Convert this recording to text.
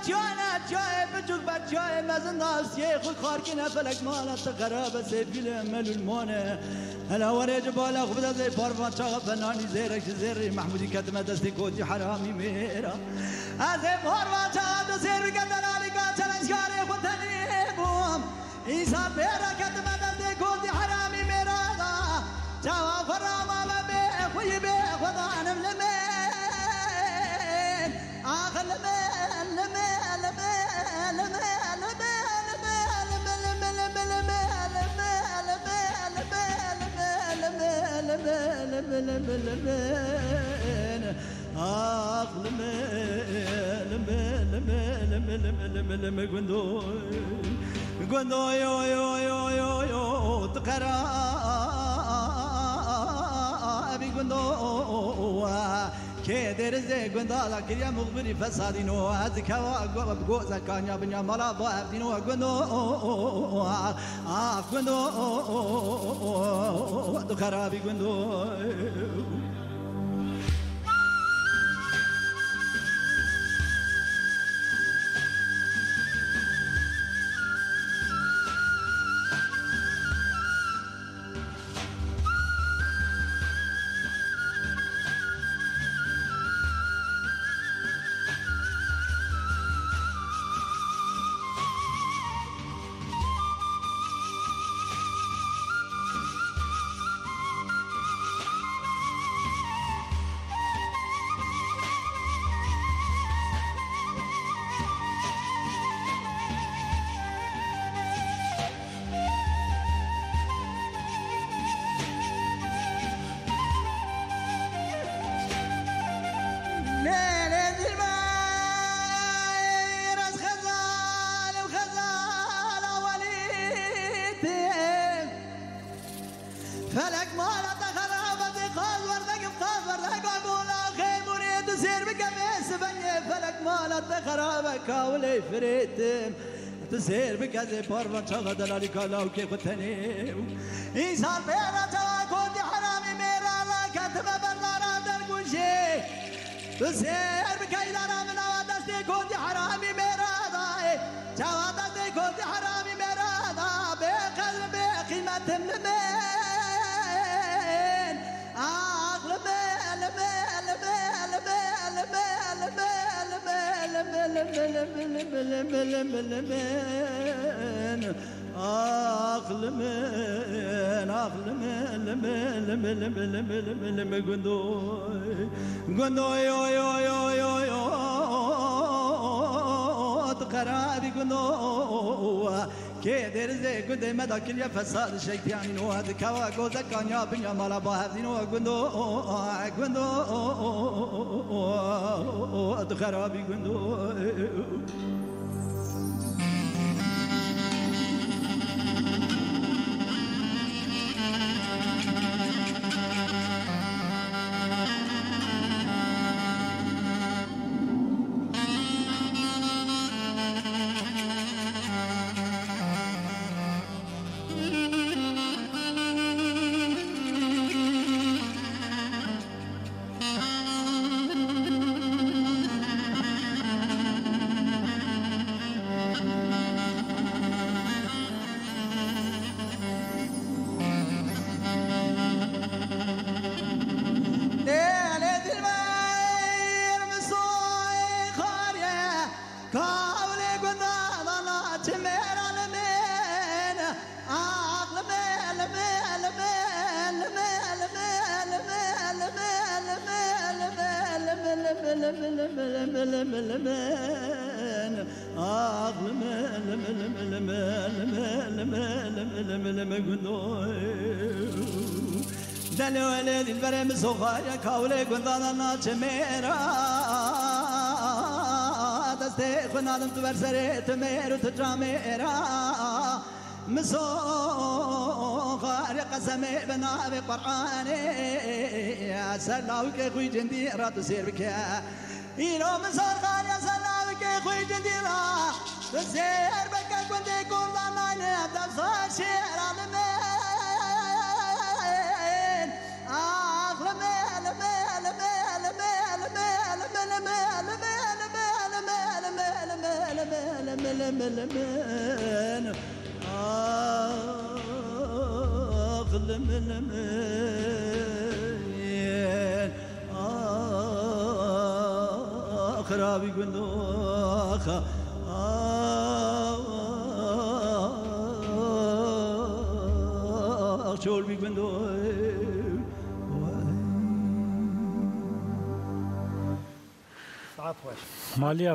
جای بچوک بچای مزن ناسیه خود خار کنه فلک مالت قرابه سیفیل ملول مانه هلا وري جبال خبز زي بارفان شغل فناني زيرك زيري محمودي كتمه دستي كوتي حرامي ميرا زي بارفان شغل زيري كتنالي كاتلنج كاري خدني بوم إيسا بيرا كتمه دستي كوتي حرامي ميرا جوا فراما بي خوي بي خدان لمين آخر لمين لمين لمين لمين آخ لمين قندو يو يو يو يو يو تقرا أبي قندو كدر زي قندالا كريا مغبري فسادينو هذيك هوا بجوزا كانيا بنيا ملا بابدينو قندو قندو تقرا قندو فلك مالا تخرابة قال وردك بقال وردك وقولا خير مريد سير بكميس بني فلك مالا تخرابة كاولي فريتم تسير بكذي بارفان شغل دلالي كالاو كيف تنيم إنسان بيرا جوا كودي حرامي ميرا لا كتب بردارا درقوشي تسير بكيدارا من دستي كودي حرامي ميرا داي جوا دستي كودي حرامي ميرا دا بقدر بقيمة لمين قندو يو يو يو يو يو تقرابي قندو كدر زي قندو مدى كل يفساد الشيء يعني نو هذا كوا جوزا كان يا بنيا مالا باهدي نو قندو قندو تقرابي قندو دلو ولد البرم صغير كاولي قندانا ناچميرا دستي خنادم تبرسري تمير تتراميرا مسوغار قسمي بنابي قرآني سلاوك خوي جندي را تسير بك إيرو مسوغار يا سلاوك خوي جندي را تسير بك كنتي قندانا نتبصر شير عالمين لمن آخ لمن خرابي بندوخة شول بيك بندوخة مالية